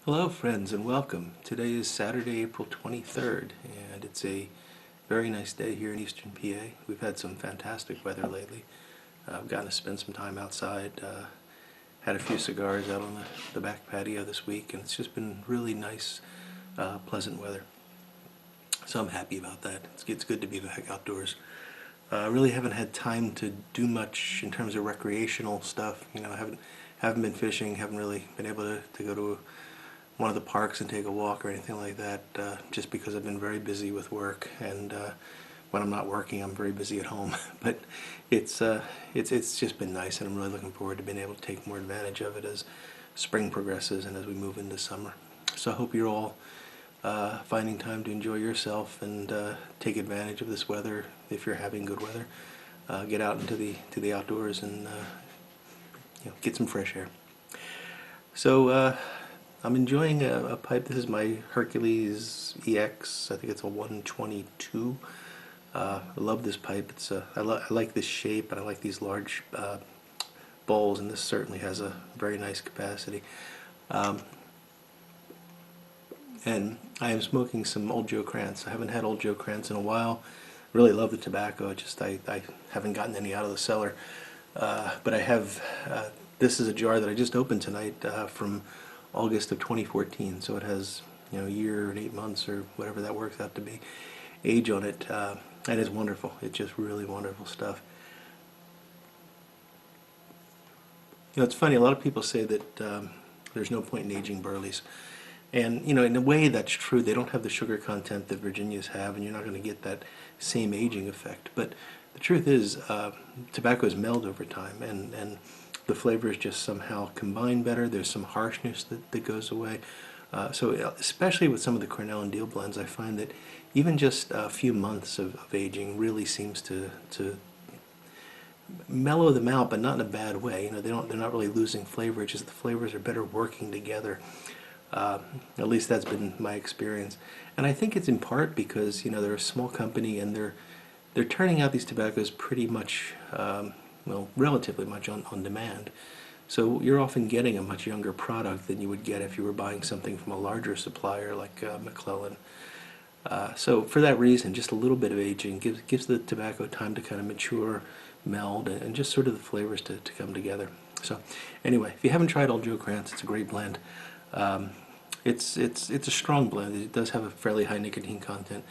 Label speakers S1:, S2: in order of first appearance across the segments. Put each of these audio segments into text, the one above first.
S1: Hello friends and welcome. Today is Saturday, April 23rd, and it's a very nice day here in Eastern PA. We've had some fantastic weather lately. I've gotten to spend some time outside, had a few cigars out on the back patio this week, and it's just been really nice, pleasant weather. So I'm happy about that. It's good to be back outdoors. I really haven't had time to do much in terms of recreational stuff. I haven't been fishing, haven't really been able to go to one of the parks and take a walk or anything like that, just because I've been very busy with work, and when I'm not working I'm very busy at home. But it's just been nice, and I'm really looking forward to being able to take more advantage of it as spring progresses and as we move into summer. So I hope you're all finding time to enjoy yourself and take advantage of this weather if you're having good weather. Get out into the outdoors and get some fresh air. So I'm enjoying a pipe. This is my Hercules VX. I think it's a 122. I love this pipe. I like this shape, and I like these large bowls, and this certainly has a very nice capacity. And I am smoking some Old Joe Krantz. I haven't had Old Joe Krantz in a while. Really love the tobacco. I haven't gotten any out of the cellar. But I have, this is a jar that I just opened tonight from August of 2014, so it has a year and 8 months or whatever that works out to be age on it, and it's wonderful. It's just really wonderful stuff. It's funny, a lot of people say that there's no point in aging burleys, and in a way that's true. They don't have the sugar content that Virginias have, and you're not going to get that same aging effect. But the truth is, tobaccos meld over time, and the flavors just somehow combine better. There's some harshness that goes away. So especially with some of the Cornell and Deal blends, I find that even just a few months of aging really seems to mellow them out, but not in a bad way. They're not really losing flavor. It's just the flavors are better working together. At least that's been my experience. And I think it's in part because they're a small company, and they're turning out these tobaccos pretty much, well, relatively much on demand. So you're often getting a much younger product than you would get if you were buying something from a larger supplier like McClellan. So for that reason, just a little bit of aging gives the tobacco time to kind of mature, meld, and just sort of the flavors to come together. So anyway, if you haven't tried Old Joe Krantz, it's a great blend. It's a strong blend. It does have a fairly high nicotine content,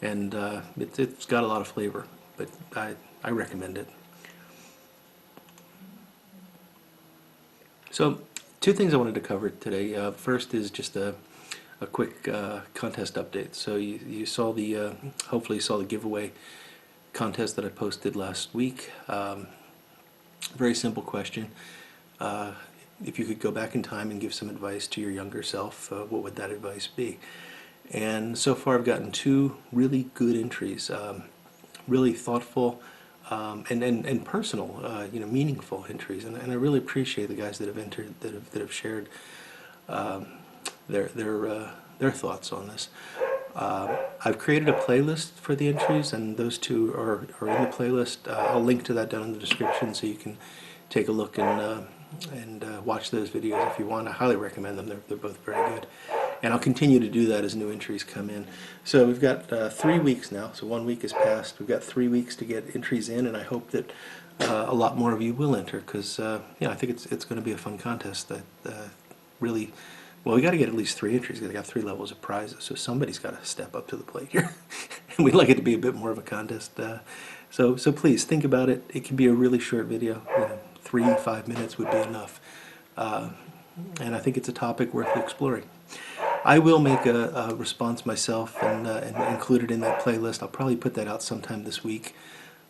S1: and it's got a lot of flavor, but I recommend it. So, two things I wanted to cover today. First is just a quick contest update. So you saw hopefully saw the giveaway contest that I posted last week. Very simple question. If you could go back in time and give some advice to your younger self, what would that advice be? And so far I've gotten two really good entries, really thoughtful and personal, meaningful entries, and I really appreciate the guys that have entered, that have shared their thoughts on this. I've created a playlist for the entries, and those two are in the playlist. I'll link to that down in the description, so you can take a look and watch those videos if you want. I highly recommend them. They're both very good. And I'll continue to do that as new entries come in. So we've got 3 weeks now, so 1 week has passed. We've got 3 weeks to get entries in, and I hope that a lot more of you will enter, because I think it's going to be a fun contest. That really, well, we got to get at least 3 entries. We got 3 levels of prizes, so somebody's got to step up to the plate here. And we'd like it to be a bit more of a contest. So please think about it. It can be a really short video. 3-5 minutes would be enough. And I think it's a topic worth exploring. I will make a response myself and include it in that playlist. I'll probably put that out sometime this week.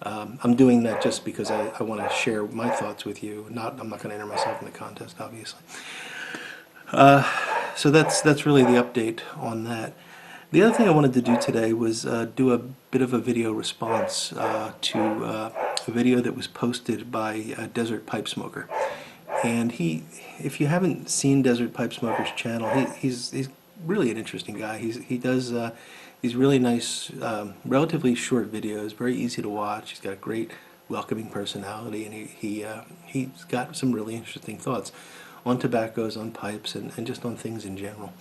S1: I'm doing that just because I want to share my thoughts with you. I'm not going to enter myself in the contest, obviously. So that's really the update on that. The other thing I wanted to do today was do a bit of a video response to a video that was posted by Desert Pipesmoker. And if you haven't seen Desert Pipesmoker's channel, he's really an interesting guy. He does these really nice, relatively short videos, very easy to watch. He's got a great, welcoming personality, and he's got some really interesting thoughts. on tobaccos, on pipes, and just on things in general.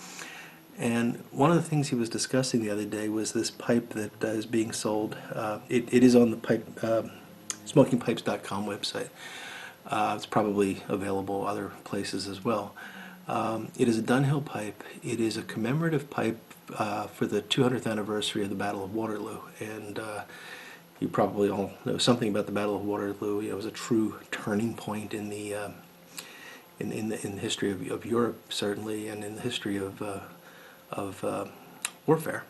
S1: And one of the things he was discussing the other day was this pipe that is being sold. It is on the smokingpipes.com website. It's probably available other places as well. It is a Dunhill pipe. It is a commemorative pipe for the 200th anniversary of the Battle of Waterloo. And you probably all know something about the Battle of Waterloo. It was a true turning point in the in the history of Europe, certainly, and in the history of warfare.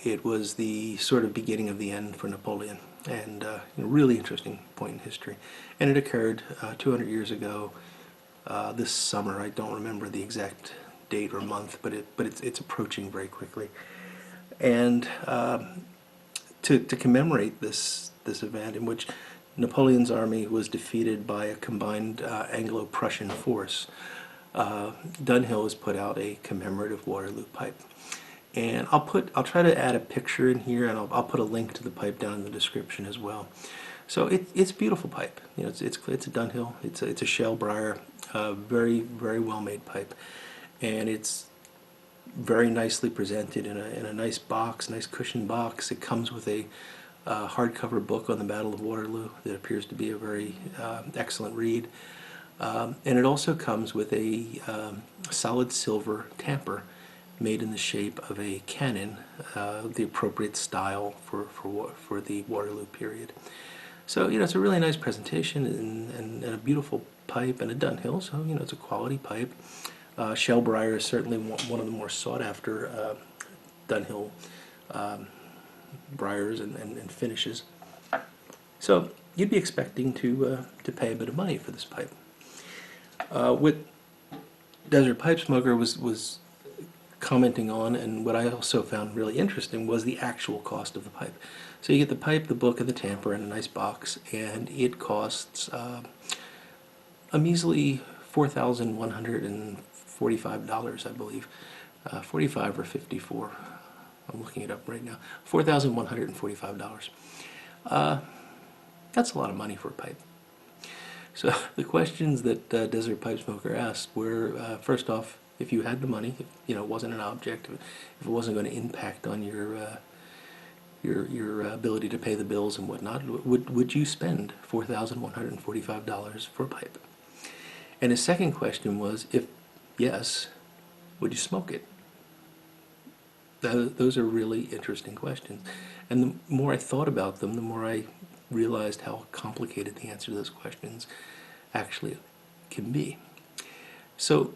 S1: It was the sort of beginning of the end for Napoleon, and a really interesting point in history. And it occurred 200 years ago this summer. I don't remember the exact date or month, but it's approaching very quickly. And to commemorate this event, in which Napoleon's army was defeated by a combined Anglo-Prussian force, Dunhill has put out a commemorative Waterloo pipe. And I'll try to add a picture in here, and I'll put a link to the pipe down in the description as well. So it's a beautiful pipe. It's a Dunhill. It's a shell briar, very well made pipe, and it's very nicely presented in a nice box, nice cushioned box. It comes with a hardcover book on the Battle of Waterloo that appears to be a very excellent read. And it also comes with a solid silver tamper made in the shape of a cannon, the appropriate style for the Waterloo period. So, it's a really nice presentation and a beautiful pipe, and a Dunhill, so, it's a quality pipe. Shell briar is certainly one of the more sought-after Dunhill briars and finishes. So, you'd be expecting to pay a bit of money for this pipe. What Desert Pipesmoker was commenting on, and what I also found really interesting, was the actual cost of the pipe. So you get the pipe, the book, and the tamper in a nice box, and it costs a measly $4,145, I believe. 45 or 54. I'm looking it up right now. $4,145. That's a lot of money for a pipe. So the questions that Desert Pipesmoker asked were, first off, if you had the money, if it wasn't an object, if it wasn't going to impact on your ability to pay the bills and whatnot, would you spend $4,145 for a pipe? And his second question was, if yes, would you smoke it? Those are really interesting questions. And the more I thought about them, the more I realized how complicated the answer to those questions actually can be. So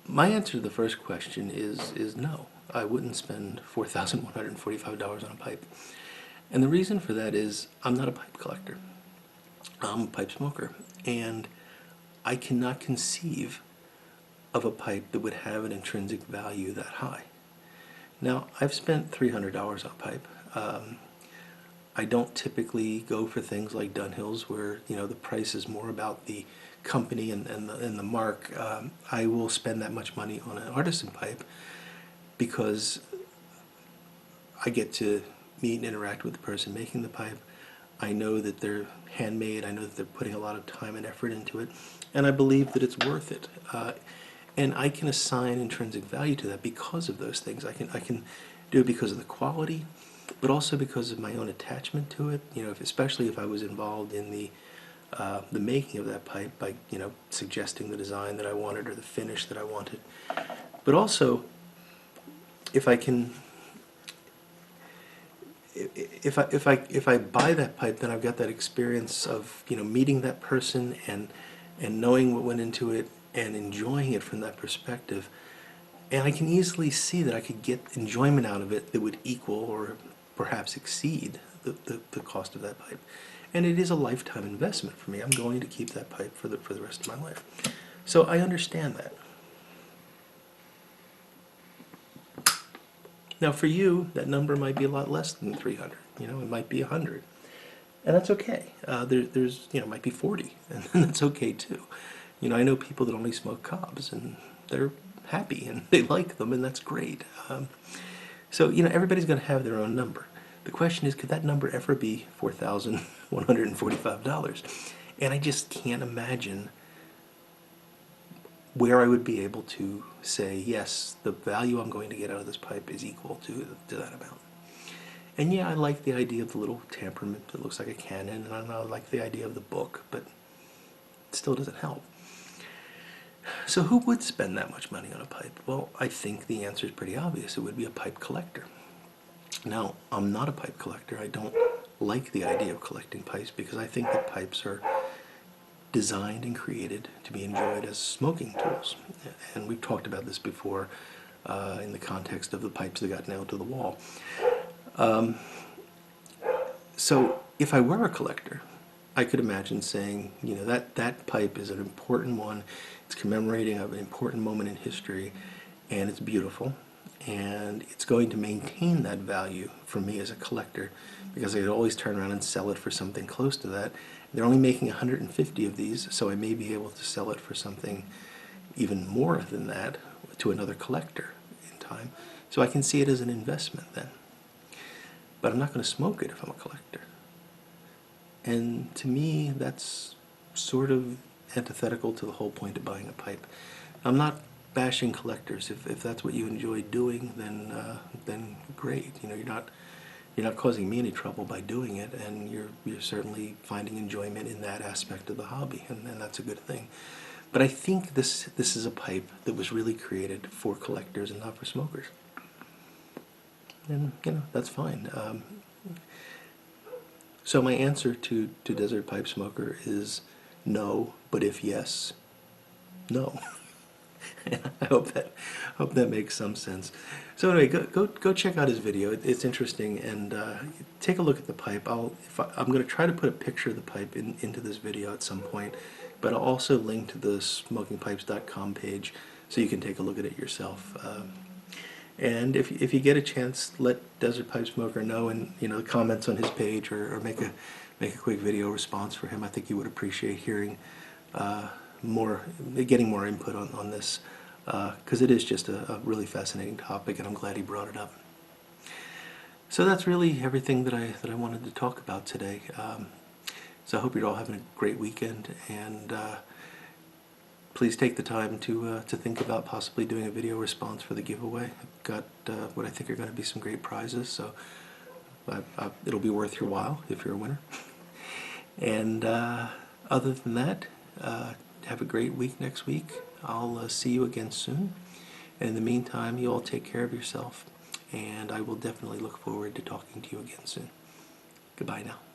S1: my answer to the first question is no. I wouldn't spend $4,145 on a pipe. And the reason for that is I'm not a pipe collector. I'm a pipe smoker. And I cannot conceive of a pipe that would have an intrinsic value that high. Now, I've spent $300 on a pipe. I don't typically go for things like Dunhills, where the price is more about the company and the mark. I will spend that much money on an artisan pipe because I get to meet and interact with the person making the pipe. I know that they're handmade. I know that they're putting a lot of time and effort into it, and I believe that it's worth it. And I can assign intrinsic value to that because of those things. I can do it because of the quality, but also because of my own attachment to it. Especially if I was involved in the making of that pipe by suggesting the design that I wanted or the finish that I wanted. But also, if I can, if I buy that pipe, then I've got that experience of meeting that person and knowing what went into it and enjoying it from that perspective. And I can easily see that I could get enjoyment out of it that would equal or perhaps exceed the cost of that pipe. And it is a lifetime investment for me. I'm going to keep that pipe for the rest of my life. So I understand that. Now for you, that number might be a lot less than 300. It might be 100. And that's okay. There's might be 40, and that's okay too. I know people that only smoke cobs, and they're happy, and they like them, and that's great. So, everybody's going to have their own number. The question is, could that number ever be $4,145? And I just can't imagine where I would be able to say, yes, the value I'm going to get out of this pipe is equal to that amount. And yeah, I like the idea of the little temperament that looks like a cannon, and I like the idea of the book, but it still doesn't help. So who would spend that much money on a pipe? Well, I think the answer is pretty obvious. It would be a pipe collector. Now, I'm not a pipe collector. I don't like the idea of collecting pipes because I think that pipes are designed and created to be enjoyed as smoking tools. And we've talked about this before in the context of the pipes that got nailed to the wall. So if I were a collector, I could imagine saying, you know, that pipe is an important one. It's commemorating an important moment in history, and it's beautiful, and it's going to maintain that value for me as a collector, because I could always turn around and sell it for something close to that. They're only making 150 of these, so I may be able to sell it for something even more than that to another collector in time. So I can see it as an investment then. But I'm not going to smoke it if I'm a collector. And to me, that's sort of antithetical to the whole point of buying a pipe. I'm not bashing collectors. If that's what you enjoy doing, then great. You know, you're not causing me any trouble by doing it, and you're certainly finding enjoyment in that aspect of the hobby, and that's a good thing. But I think this is a pipe that was really created for collectors and not for smokers. And you know, that's fine. So my answer to Desert Pipesmoker is no, but if yes, no. I hope that makes some sense. So anyway, go check out his video. It's interesting, and take a look at the pipe. I'm going to try to put a picture of the pipe into this video at some point, but I'll also link to the smokingpipes.com page so you can take a look at it yourself. And if you get a chance, let Desert Pipesmoker know, and you know, comments on his page, or make a quick video response for him. I think he would appreciate hearing getting more input on this, because it is just a really fascinating topic, and I'm glad he brought it up. So that's really everything that I wanted to talk about today. So I hope you're all having a great weekend, and please take the time to think about possibly doing a video response for the giveaway. I've got what I think are going to be some great prizes, so it'll be worth your while if you're a winner. And other than that, have a great week next week. I'll see you again soon. And in the meantime, you all take care of yourself, and I will definitely look forward to talking to you again soon. Goodbye now.